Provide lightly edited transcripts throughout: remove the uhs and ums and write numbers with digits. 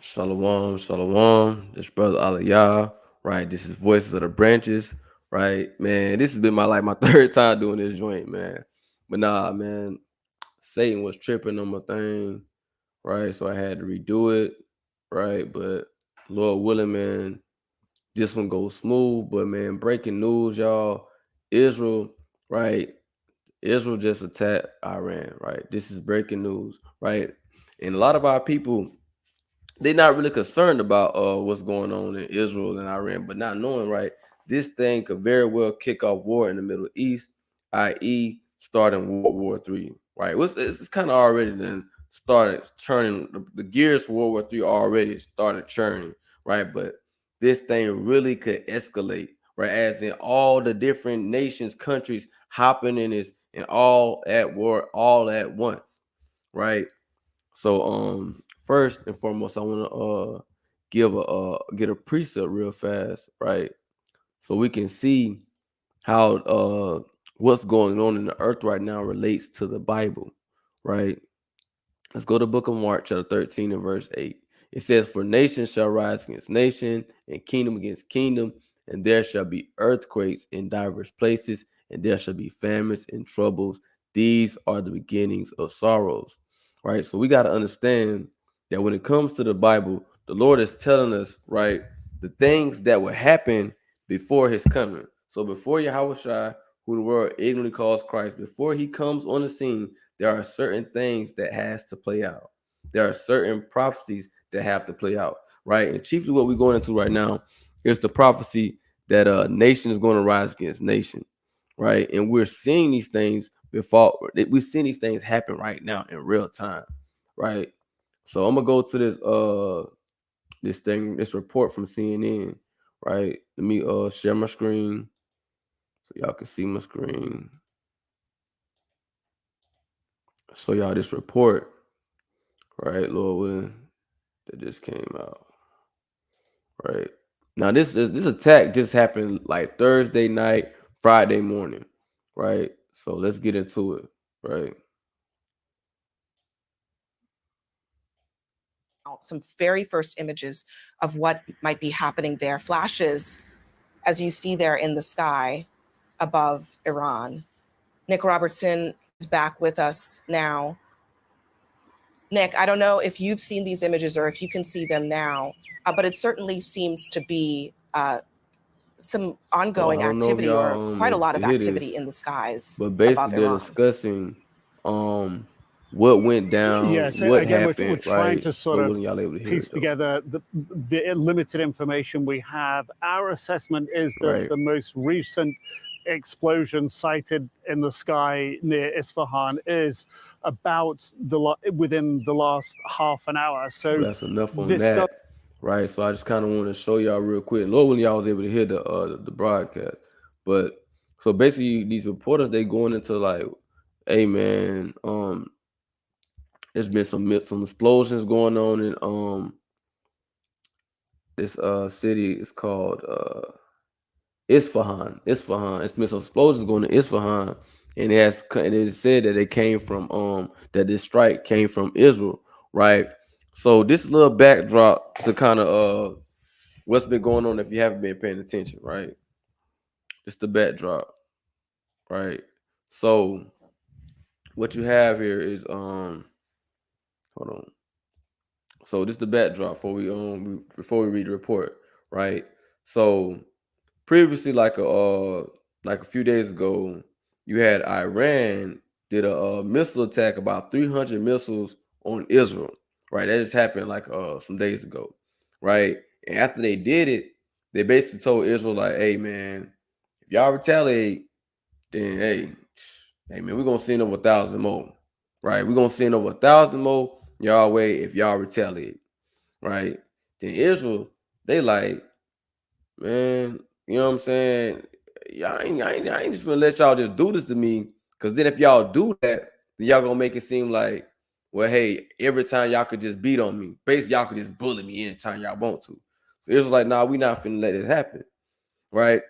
Shalom, shalom. This brother Aliyah, right? This is Voices of the Branches, right? Man, this has been my third time doing this joint, man. But nah, man, Satan was tripping on my thing, right? So I had to redo it, right? But Lord willing, man, this one goes smooth. But man, breaking news, y'all. Israel, right? Israel just attacked Iran, right? This is breaking news, right? And a lot of our people they're not really concerned about what's going on in Israel and Iran, but not knowing right, this thing could very well kick off war in the Middle East, i.e., starting World War III. Right? It's kind of already then started turning the gears for World War III already started churning, right? But this thing really could escalate, right? As in all the different nations, countries hopping in this and all at war, all at once, right? So first and foremost, I want to give a get a precept real fast, right? So we can see how what's going on in the earth right now relates to the Bible, right? Let's go to the book of Mark, chapter 13 and verse 8. It says, "For nation shall rise against nation, and kingdom against kingdom, and there shall be earthquakes in diverse places, and there shall be famines and troubles. These are the beginnings of sorrows." Right? So we got to understand that when it comes to the Bible, the Lord is telling us, right, the things that will happen before his coming. So before Yahweh who the world ignorantly calls Christ, before he comes on the scene, there are certain things that has to play out. There are certain prophecies that have to play out, right? And chiefly what we're going into right now is the prophecy that a nation is going to rise against nation, right? And we're seeing these things before. We're seeing these things happen right now in real time, right? So I'm gonna go to this report from CNN, right? Let me share my screen so y'all can see my screen. So y'all this report, right, Lord willing, that just came out. Right. Now this attack just happened like Thursday night, Friday morning. Right. So let's get into it. Right. Some very first images of what might be happening there. Flashes, as you see there in the sky above Iran. Nick Robertson is back with us now. Nick, I don't know if you've seen these images or if you can see them now, but it certainly seems to be some So I ongoing don't know if activity or y'all quite a able lot to of hear this, activity in the skies but above basically they're Iran. discussing what went down, Yeah, so what again, we're happened, trying right? to sort Lord of willing, y'all able to hear piece it though. together the limited information we have. Our assessment is that Right. the most recent explosion sighted in the sky near Isfahan is about within the last half an hour. Well, So that's enough on this does. that. Right. So I just kind of want to show y'all real quick. Lord willing, y'all was able to hear the broadcast. But so basically these reporters they going into like, hey man, there's been some explosions going on in this city. It's called Isfahan. Isfahan. It's been some explosions going to Isfahan, and it said that they came from that this strike came from Israel, right? So this little backdrop to kind of what's been going on if you haven't been paying attention, right? Just the backdrop, right? So what you have here is hold on. So this is the backdrop before we read the report, right? So previously, like a few days ago, you had Iran did a missile attack about 300 missiles on Israel, right? That just happened like some days ago, right? And after they did it, they basically told Israel like, "Hey man, if y'all retaliate, then hey man, we're gonna send over 1,000 more, right? We're gonna send over 1,000 more y'all way if y'all retaliate." Right? Then Israel, they like, man, you know what I'm saying? I ain't just gonna let y'all just do this to me. Cause then if y'all do that, then y'all gonna make it seem like, well, hey, every time y'all could just beat on me. Basically, y'all could just bully me anytime y'all want to. So Israel's like, nah, we not finna let it happen. Right?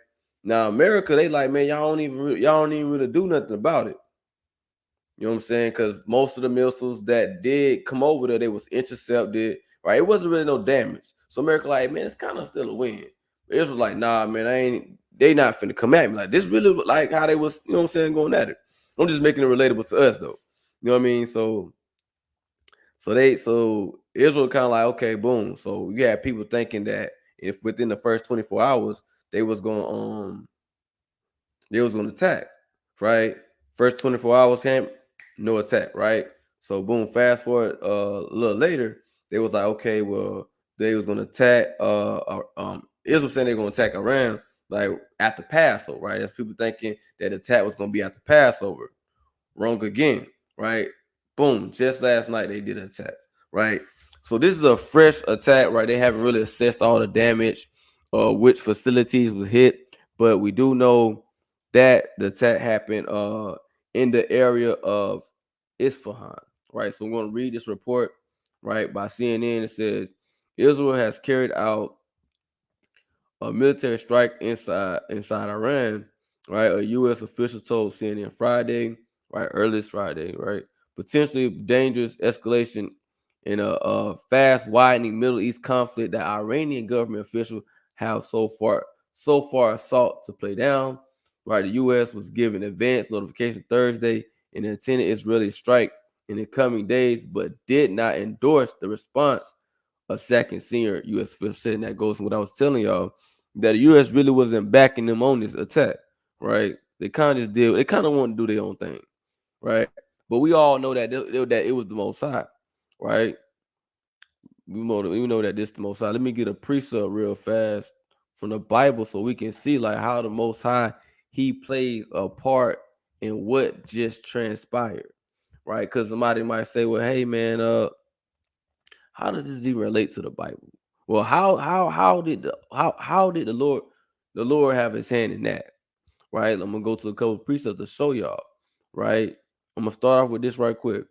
Now America, they like, man, y'all don't even really do nothing about it. You know what I'm saying? Because most of the missiles that did come over there, they was intercepted, right? It wasn't really no damage. So America like, man, it's kind of still a win. But Israel like, nah, man, they not finna come at me. Like, this really like how they was, you know what I'm saying, going at it. I'm just making it relatable to us though. You know what I mean? So Israel kind of like, okay, boom. So you had people thinking that if within the first 24 hours they was going to attack, right? First 24 hours came, no attack, right? So boom, fast forward a little later, they was like, okay, well, they was gonna attack Israel saying they're gonna attack Iran like after Passover, right? That's people thinking that the attack was gonna be after Passover. Wrong again, right? Boom, just last night they did an attack, right? So this is a fresh attack, right? They haven't really assessed all the damage, which facilities was hit, but we do know that the attack happened in the area of Isfahan, right? So I'm going to read this report, right, by CNN. It says Israel has carried out a military strike inside Iran, right? A U.S. official told CNN Friday, right, earliest Friday, right? Potentially dangerous escalation in a fast widening Middle East conflict that Iranian government officials have so far sought to play down. Right, the U.S. was given advance notification Thursday and intended Israeli strike in the coming days, but did not endorse the response. A second senior U.S. official said, and that goes to what I was telling y'all, that the U.S. really wasn't backing them on this attack, right? They kind of just did. They kind of want to do their own thing, right? But we all know that that it was the Most High, right? We know that this the Most High. Let me get a precept real fast from the Bible so we can see like how the Most High He plays a part in what just transpired, right? Because somebody might say, "Well, hey man, how does this even relate to the Bible?" Well, how did the Lord have His hand in that? Right? I'm gonna go to a couple of precepts to show y'all. Right? I'm gonna start off with this right quick.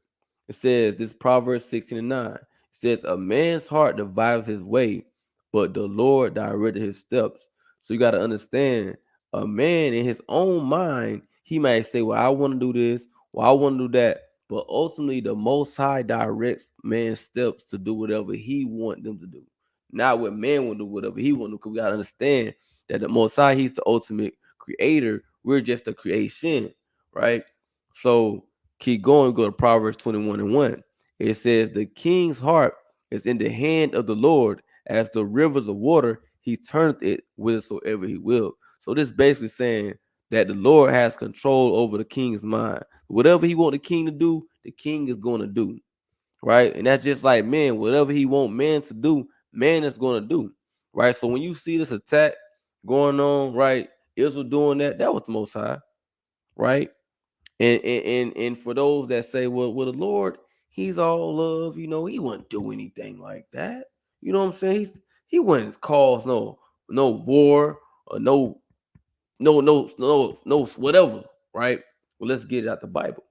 It says this Proverbs 16:9. It says, "A man's heart divides his way, but the Lord directed his steps." So you got to understand, a man in his own mind, he might say, "Well, I want to do this, well, I want to do that." But ultimately, the Most High directs man's steps to do whatever He want them to do, not what man will do, whatever He want to do. Because we gotta understand that the Most High, He's the ultimate creator. We're just a creation, right? So keep going. Go to Proverbs 21:1. It says, "The king's heart is in the hand of the Lord, as the rivers of water. He turneth it whithersoever He will." So this basically saying that the Lord has control over the king's mind. Whatever He want the king to do, the king is going to do, right? And that's just like man. Whatever He want man to do, man is going to do, right? So when you see this attack going on, right, Israel doing that, that was the Most High, right? And for those that say, well, the Lord, He's all love, He wouldn't do anything like that. You know what I'm saying? He wouldn't cause no war or no whatever, right? Well, let's get it out the Bible,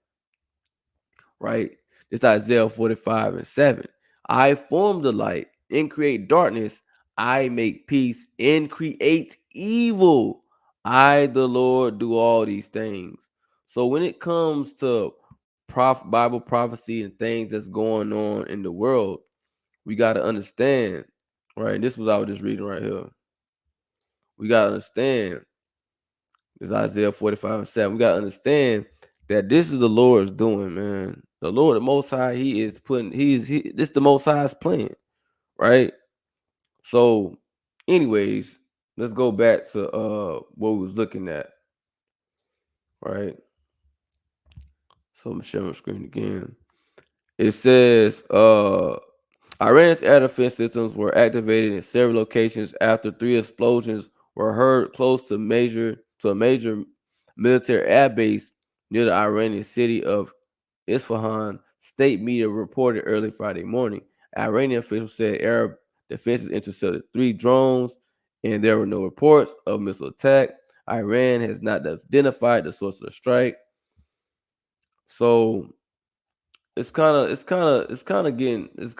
right? It's Isaiah 45:7. "I form the light and create darkness. I make peace and create evil. I, the Lord, do all these things." So when it comes to Bible prophecy and things that's going on in the world, we got to understand, right? This was I was just reading right here. We got to understand. It's Isaiah 45:7. We got to understand that this is the Lord's doing, man. The Lord, the Most High, He is putting, this the Most High's plan, right? So, anyways, let's go back to what we was looking at, right? So I'm sharing my screen again. It says Iran's air defense systems were activated in several locations after 3 explosions were heard close to a major military air base near the Iranian city of Isfahan. State media reported early Friday morning. Iranian officials said Arab defenses intercepted 3 drones, and there were no reports of missile attack. Iran has not identified the source of the strike. So it's kind of escalating. Things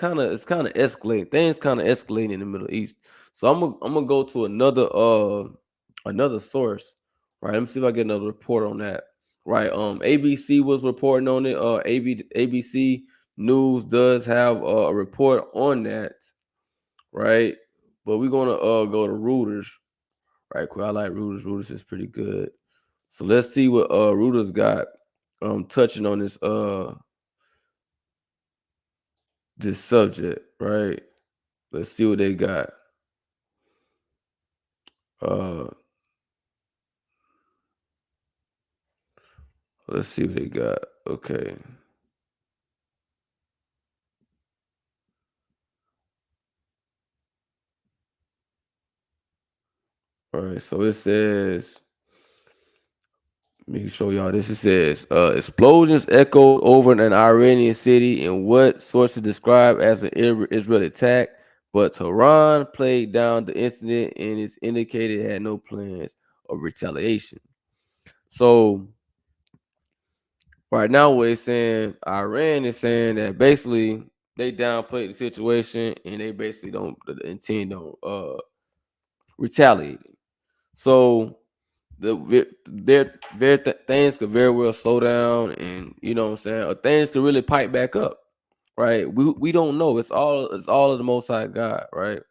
kind of escalating in the Middle East. So I'm gonna go to another source, right? Let me see if I get another report on that. Right. ABC was reporting on it. ABC News does have a report on that, right? But we're gonna go to Reuters right quick. I like Reuters. Reuters is pretty good. So let's see what Reuters got touching on this subject, right? Let's see what they got. Let's see what they got. Okay. All right. So it says, let me show y'all this. It says, explosions echoed over an Iranian city in what sources describe as an Israeli attack, but Tehran played down the incident and it's indicated it had no plans of retaliation. So right now, what they're saying, Iran is saying that basically they downplayed the situation and they basically don't intend on retaliating. So things could very well slow down, and you know what I'm saying, or things could really pipe back up, right? We don't know. It's all of the Most High God, right?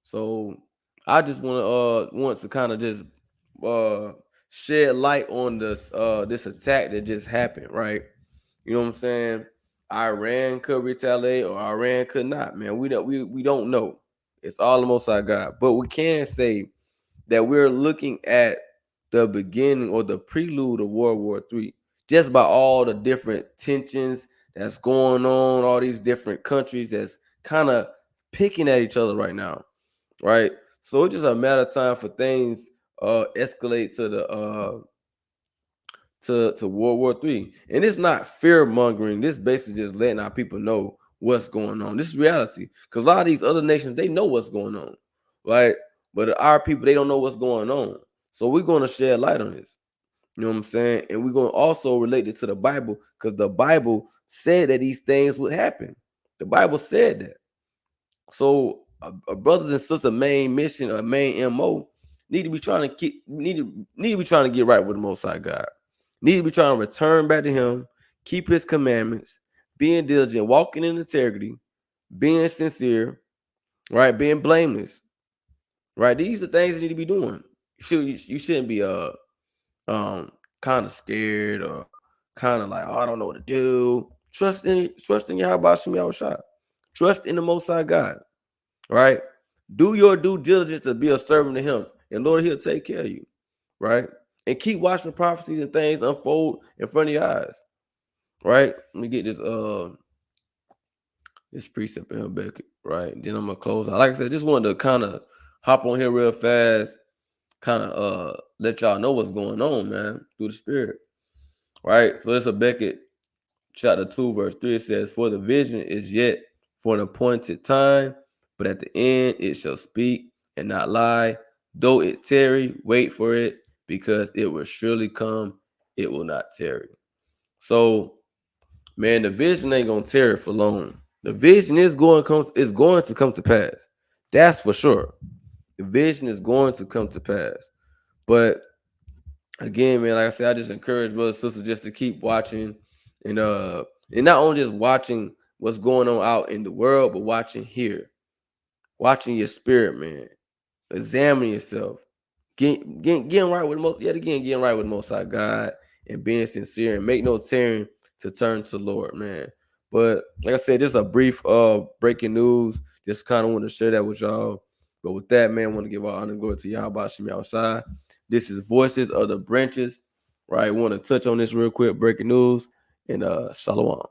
So I just want to kind of just shed light on this attack that just happened, right? You know what I'm saying? Iran could retaliate or Iran could not, man. We don't know. It's all the Most High God. But we can say that we're looking at the beginning or the prelude of World War III, just by all the different tensions that's going on, all these different countries that's kind of picking at each other right now, right? So it's just a matter of time for things escalate to the to World War III. And it's not fear mongering. This basically just letting our people know what's going on. This is reality. Because a lot of these other nations, they know what's going on, right? But our people, they don't know what's going on. So we're going to shed light on this. You know what I'm saying? And we're going to also relate it to the Bible, because the Bible said that these things would happen. The Bible said that. So a brothers and sisters main mission or main MO need to be trying to get right with the Most High God. Need to be trying to return back to Him, keep His commandments, being diligent, walking in integrity, being sincere, right? Being blameless, right? These are things you need to be doing. You shouldn't be kind of scared or kind of like, oh, I don't know what to do. Trust in Yahweh Shem Yahushua. Trust in the Most High God, right? Do your due diligence to be a servant to Him, and Lord, He'll take care of you, right? And keep watching the prophecies and things unfold in front of your eyes, right? Let me get this precept in Habakkuk, right? Then I'm gonna close out. Like I said, just wanted to kind of hop on here real fast, kind of let y'all know what's going on, man, through the Spirit, right? So this Habakkuk chapter 2, verse 3. It says, "For the vision is yet for an appointed time, but at the end it shall speak and not lie. Though it tarry, wait for it, because it will surely come, it will not tarry." So, man, the vision ain't gonna tarry for long. The vision is going to come to pass. That's for sure. The vision is going to come to pass. But again, man, like I said, I just encourage brothers and sisters just to keep watching and not only just watching what's going on out in the world, but watching here, watching your spirit, man, examining yourself, getting right with getting right with the Most High God and being sincere, and make no tearing to turn to the Lord, man. But like I said, just a brief breaking news. Just kind of want to share that with y'all. But with that, man, I want to give all honor and glory to Yahweh Shem Yahushua. This is Voices of the Branches, right? I want to touch on this real quick, breaking news, and shalom.